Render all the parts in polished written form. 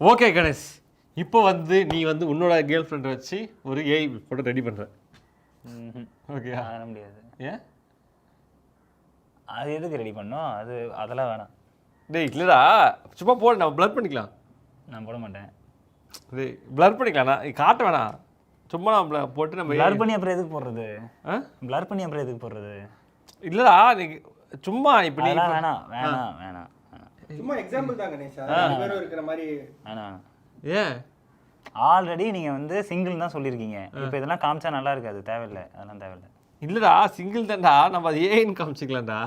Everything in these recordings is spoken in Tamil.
ஓகே கணேஷ், இப்போ வந்து நீ வந்து உன்னோட கேர்ள் ஃப்ரெண்டை வச்சு ஒரு ஏஐ ஃபோட்டோ ரெடி பண்ணுற. ஓகே, பண்ண முடியாது. ஏன்? அது எதுக்கு ரெடி பண்ணோம்? அதெல்லாம் வேணாம். டேய் இல்லைடா, சும்மா போடு, நம்ம ப்ளர் பண்ணிக்கலாம். நான் போட மாட்டேன். டேய் ப்ளர் பண்ணிக்கலாம், நான் காட்ட வேணாம், சும்மா நம்ம போட்டு நம்ம ப்ளர் பண்ணி அப்புறம் எதுக்கு போடுறது? ப்ளர் பண்ணி அப்புறம் எதுக்கு போடுறது? இல்லைடா, நீ சும்மா இப்போ நீ வேணாம் வேணாம் வேணாம் வேணாம். சும்மா எக்ஸாம்பிள் தான் கணேஷ், ரெண்டு பேரும் இருக்கிற மாதிரி. வேணாம். ஏன்? ஆல்ரெடி நீங்கள் வந்து சிங்கிள் தான் சொல்லியிருக்கீங்க. இப்போ இதெல்லாம் காமிச்சா நல்லா இருக்காது, தேவையில்லை, அதெல்லாம் தேவையில்லை. இல்லைடா, சிங்கிள் தான்டா, நம்ம அது ஏஐன்னு காமிச்சிக்கலாம்டா.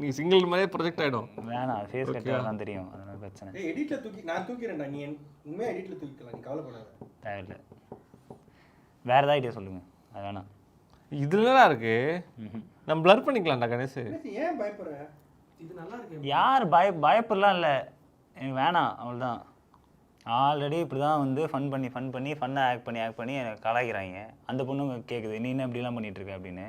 நீ சிங்கிள் மாதிரியே ப்ரொஜெக்ட் ஆகிடும். வேணாம், ஃபேஸ் கட்டெல்லாம் தெரியும், அதனால பிரச்சனை. எடிட்டில் நான் தூக்கிறேன்டா, நீ உண்மையாக எடிட்டில் தூக்கிக்கலாம், நீ கவலைப்படாத. தேவையில்லை. வேறு ஏதாவது ஐடியா சொல்லுங்கள். அது வேணாம். இதுலலாம் இருக்கு, நம்ம ப்ளர் பண்ணிக்கலாம்டா கணேஷ். ஏன் பயப்படுற? இது நல்லா இருக்கு. யார் பயப்படலாம் இல்லை, எனக்கு வேணாம், அவ்வளோதான். ஆல்ரெடி இப்படி தான் வந்து ஃபன்னாக ஆக்ட் பண்ணி எனக்கு கலாய்க்கிறாங்க. அந்த பொண்ணுங்க கேட்குது, நீ என்ன இப்படிலாம் பண்ணிகிட்ருக்க அப்படின்னு.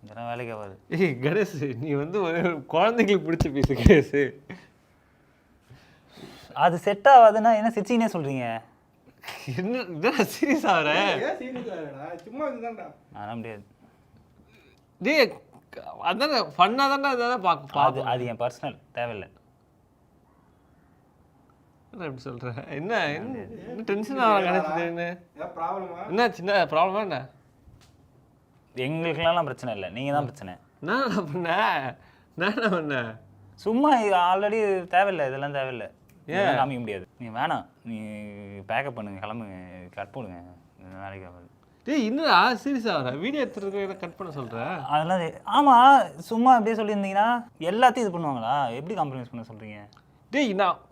இதெல்லாம் வேலைக்கு ஆகாது. ஏய் கணேஷ், நீ வந்து ஒரு குழந்தைங்களுக்கு பிடிச்ச பீஸு கணேஷ். அது செட் ஆகாதுன்னா என்ன சிரிச்சிங்கன்னே சொல்கிறீங்க? என்ன இதான் சீரியஸ் ஆகிற? சும்மா இதுதான்டா. அதெல்லாம் முடியாது. டேய் அதானே ஃபன்னாக தானே அதான் அது அது என் பர்சனல், தேவையில்லை. என்ன எப்படி சொல்கிற? என்ன டென்ஷன் ஆகிற கணேஷ்? என்ன சின்ன ப்ராப்ளமா என்ன? எங்களுக்குலாம் பிரச்சனை இல்லை, நீங்கள் தான் பிரச்சனை. நான் என்ன பண்ணேன்? சும்மா ஆல்ரெடி தேவையில்லை, இதெல்லாம் தேவையில்லை. ஏன் காமிக்க முடியாது? நீ வேணாம், நீ பேக்கப் பண்ணுங்க, கிளம்புங்க, கட் போடுங்க, வேலைக்கு ஆகாது. டேய் என்னடா சீரியஸ் ஆகிற? வீடியோ எடுத்துருக்க கட் பண்ண சொல்கிறேன். அதெல்லாம் ஆமாம், சும்மா அப்படியே சொல்லியிருந்தீங்கன்னா எல்லாத்தையும் இது பண்ணுவாங்களா? எப்படி காம்ப்ரமைஸ் பண்ண சொல்கிறீங்க? டேய் நான்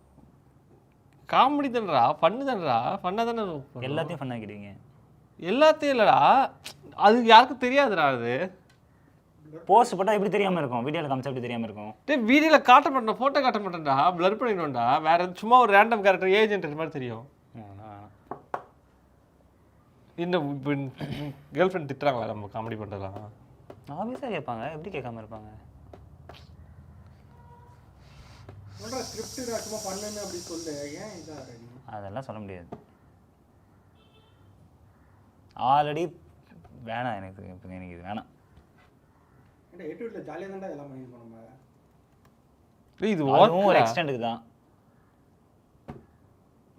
காமெடி தானடா, ஃபன்னு தானடா, ஃபன்னாக தானே. எல்லாத்தையும் ஃபன்னாக்கிடுவீங்க. எல்லாத்தையும் இல்லைடா, அது யாருக்கும் தெரியாதுடா. அது போஸ்ட் போட்டால் எப்படி தெரியாமல் இருக்கும்? வீடியோவில் காமிச்சா எப்படி தெரியாமல் இருக்கும்? டேய் வீடியோவில் காட்ட மாட்டேன், ஃபோட்டோ காட்ட மாட்டேன்டா, ப்ளர் பண்ணிடணும்டா. வேறு சும்மா ஒரு ரேண்டம் கேரக்டர் ஏஜென்ட் மாதிரி தெரியும். இன்னும் இப்போ கேர்ள் ஃப்ரெண்ட் திட்டுறாங்களா நம்ம காமெடி பண்ணுறலாம்? ஆஃபீஸாக கேட்பாங்க, எப்படி கேட்காம இருப்பாங்க? அதெல்லாம் சொல்ல முடியாது. ஆல்ரெடி வேணாம், எனக்கு இது வேணாம். இது ஒரு எக்ஸ்டெண்டுக்கு தான்.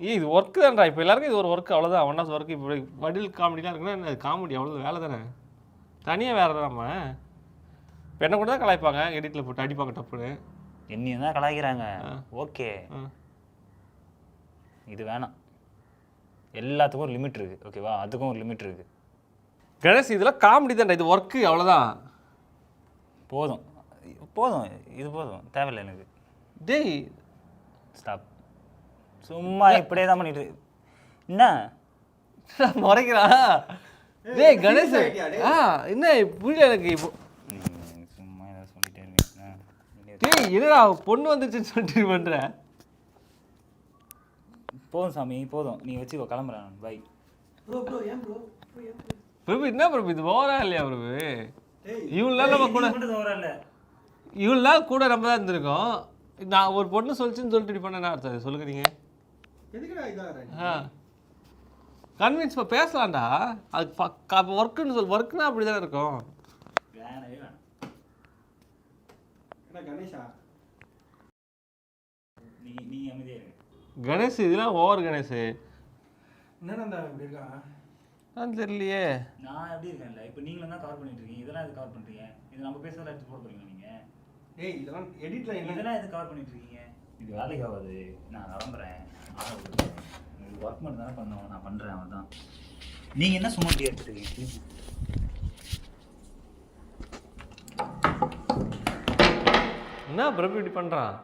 இது ஒர்க்கு தான்டா, இப்போ எல்லாருக்கும் இது ஒரு ஒர்க்கு, அவ்வளோதான். One off work. இப்போ வடில் காமெடிலாம் இருக்குன்னா என்ன காமெடி, அவ்வளோ வேலை தானே, தனியாக வேறு தான். நம்ம இப்போ என்ன கூட தான் கலாய்ப்பாங்க, எடிட்டில் போட்டு அடிப்பாங்க டப்புன்னு. என்னையும் தான் கலாய்க்கிறாங்க, ஓகே. இது வேணாம். எல்லாத்துக்கும் ஒரு லிமிட் இருக்குது, ஓகேவா? அதுக்கும் ஒரு லிமிட் இருக்குது. கணேஷ் இதெல்லாம் காமெடி தான்டா, இது ஒர்க்கு, அவ்வளோதான். போதும், இது போதும், தேவையில்லை எனக்கு. டேய் ஸ்டாப். சும்மா இப்படியே தான் பண்ணிட்டு என்ன முறைக்கிறான்? டேய் கணேஷ், என்ன புரியல எனக்கு. இப்போ சும்மா ஏதாவது சொல்லிட்டே இருக்கீங்க. டேய் என்னடா பொண்ணு வந்துச்சுன்னு சொல்லிட்டு பண்ணுற? போதும் சாமி, போதும், நீ வச்சுக்கோ, கிளம்புறேன், பை. பிரபு என்ன பிரபு, இது ஓவரா இல்லையா பிரபு? இவ்வளோ நாள் நம்ம கூட நம்ம தான் இருந்திருக்கோம். நான் ஒரு பொண்ணு சொல்லிச்சுன்னு சொல்லிட்டு இப்படி பண்ண என்ன அர்த்தம் சொல்லுங்க நீங்கள்? கன்வின்ஸ் பேசலாம்டா, அது ஒர்க்குன்னு சொல்லு. ஒர்க்குன்னா அப்படி தானே இருக்கும். கணேஷ் இதெல்லாம் ஓவர் கணேஷ். நான் தெரியலையே, நான் எப்படி இருக்கேன்ல. இப்போ நீங்களும் தான் கவர் பண்ணிட்டு இருக்கீங்க, இதெல்லாம் எது கவர் பண்ணுறீங்க? இது நம்ம பேசுறதெல்லாம் எடுத்து போட போறீங்க நீங்கள்? ஏய் இதெல்லாம் எடிட்ல இதெல்லாம் எது கவர் பண்ணிட்டு இருக்கீங்க? இது வேலைக்கு ஆகாது, நான் கிளம்புறேன். ஒர்க் மட்டும் தானே பண்ணோம், நான் பண்ணுறேன், அவன் தான். நீங்கள் என்ன சும்மா இப்படி எடுத்துருக்கீங்க? என்ன பிரபு இப்படி பண்ணுறான்?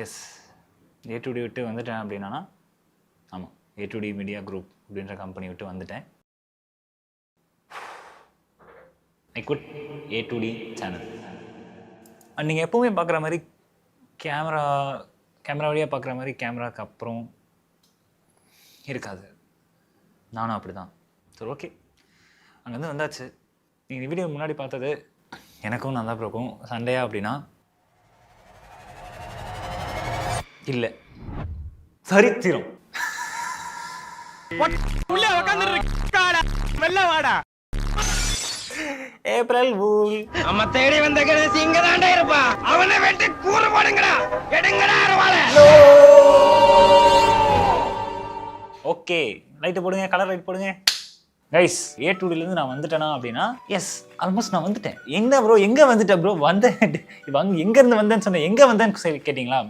எஸ், A2D விட்டு வந்துட்டேன் அப்படின்னா, ஆமாம், A2D மீடியா குரூப் அப்படின்ற கம்பெனி விட்டு வந்துட்டேன். I could A2D channel. நீங்கள் எப்போவுமே பார்க்குற மாதிரி கேமரா வழியாக பார்க்குற மாதிரி கேமராக்கு அப்புறம் இருக்காது. நானும் அப்படி தான். சரி ஓகே, அங்கேருந்து வந்தாச்சு. நீங்கள் வீடியோ முன்னாடி பார்த்தது எனக்கும் நல்லா இருக்கும். சண்டையா அப்படின்னா இல்லை, சரித்திரம். April fool. நம்ம தேடி வந்த கணேசி இங்க தாண்டா இருப்பா. அவனை வெட்டி கூறு போடுங்கடா, எடுங்கடா அரவாள. ஓகே, லைட்டு போடுங்க, கலர் லைட் போடுங்க. கைஸ், A2Dலேருந்து நான் வந்துட்டேனா அப்படின்னா எஸ், ஆல்மோஸ்ட் நான் வந்துட்டேன். எங்கே ப்ரோ, எங்கே வந்துட்டேன் ப்ரோ? வந்தேன், எங்கேருந்து வந்தேன்னு சொன்னேன். எங்கே வந்தேன்னு சரி கேட்டிங்களா?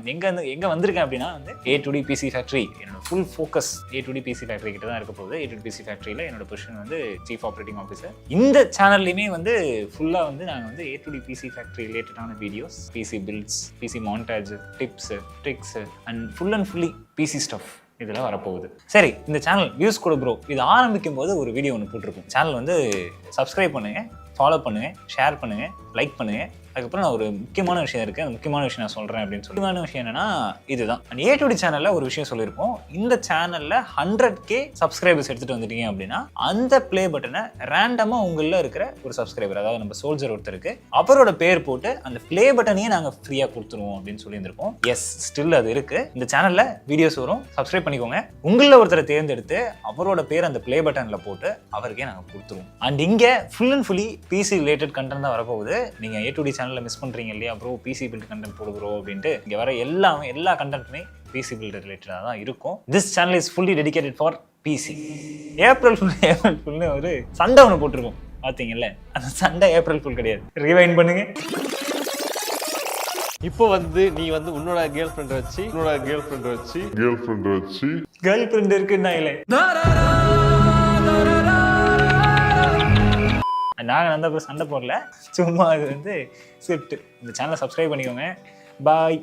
எங்கே வந்திருக்கேன் அப்படின்னா வந்து A2D PC ஃபேக்ட்ரி. என்னோட full focus A2D PC factory கிட்ட தான் இருக்க போகுது. A2D PC ஃபேக்ட்ரியில் என்னோட பொசிஷன் வந்து சீஃப் ஆப்ரேட்டிங் ஆஃபீஸர். இந்த சேனல்லையுமே வந்து ஃபுல்லாக வந்து நாங்கள் வந்து A2D PC ஃபேக்ட்ரி ரிலேட்டடான videos, PC builds, PC montage, tips, tricks and fully PC stuff இதெல்லாம் வரப்போகுது. சரி, இந்த சேனல் வியூஸ் கூட ப்ரோ, இது ஆரம்பிக்கும் போது ஒரு வீடியோ ஒன்று போட்டிருக்கும். சேனல் வந்து சப்ஸ்கிரைப் பண்ணுங்கள், ஃபாலோ பண்ணுங்கள், ஷேர் பண்ணுங்கள், லைக் பண்ணுங்கள். அதுக்கப்புறம் நான் ஒரு முக்கியமான விஷயம் இருக்குது, அந்த முக்கியமான விஷயம் நான் சொல்கிறேன் அப்படின்னு சொல்லி. முக்கியமான விஷயம் என்னன்னா இதுதான். அண்ட் A2D சேனலில் ஒரு விஷயம் சொல்லியிருப்போம். இந்த சேனலில் 100K சப்ஸ்கிரைபர்ஸ் எடுத்துகிட்டு வந்துட்டீங்க அப்படின்னா அந்த ப்ளே பட்டனை ரேண்டமாக உங்களில் இருக்கிற ஒரு சப்ஸ்கிரைபர், அதாவது நம்ம சோல்ஜர் ஒருத்தருக்கு அவரோட பேர் போட்டு அந்த ப்ளே பட்டனையே நாங்கள் ஃப்ரீயாக கொடுத்துருவோம் அப்படின்னு சொல்லியிருந்திருக்கோம். எஸ், ஸ்டில் அது இருக்குது. இந்த சேனலில் வீடியோஸ் வரும், சப்ஸ்கிரைப் பண்ணிக்கோங்க. உங்களில் ஒருத்தரை தேர்ந்தெடுத்து அவரோட பேர் அந்த ப்ளே பட்டனில் போட்டு அவருக்கே நாங்கள் கொடுத்துருவோம். அண்ட் இங்கே full and fully PC related content தான் வரப்போகுது. நீங்கள் A2D சேனலில் மிஸ் பண்ணுறீங்க இல்லையா ப்ரோ, PC பில்ட் கண்டென்ட் போடு ப்ரோ அப்படின்ட்டு, இங்கே வர எல்லா கண்டென்ட்டுமே PC பில்ட் ரிலேட்டடாக தான் இருக்கும். This channel is fully dedicated for PC. April ஃபுல்னு ஒரு சண்டை ஒன்று போட்டிருக்கோம் பார்த்தீங்கல்ல, அந்த சண்டை ஏப்ரல் ஃபுல் கிடையாது. ரிவைண்ட் பண்ணுங்க. இப்போ வந்து நீ வந்து உன்னோட கேர்ள் ஃப்ரெண்ட் வச்சு கேர்ள் ஃப்ரெண்ட் இருக்குன்னா இல்லை, நாங்கள் வந்து அப்புறம் சண்டை போடல, சும்மா அது வந்து ஸ்கிரிப்ட். இந்த சேனலை சப்ஸ்கிரைப் பண்ணிக்கோங்க. பாய்.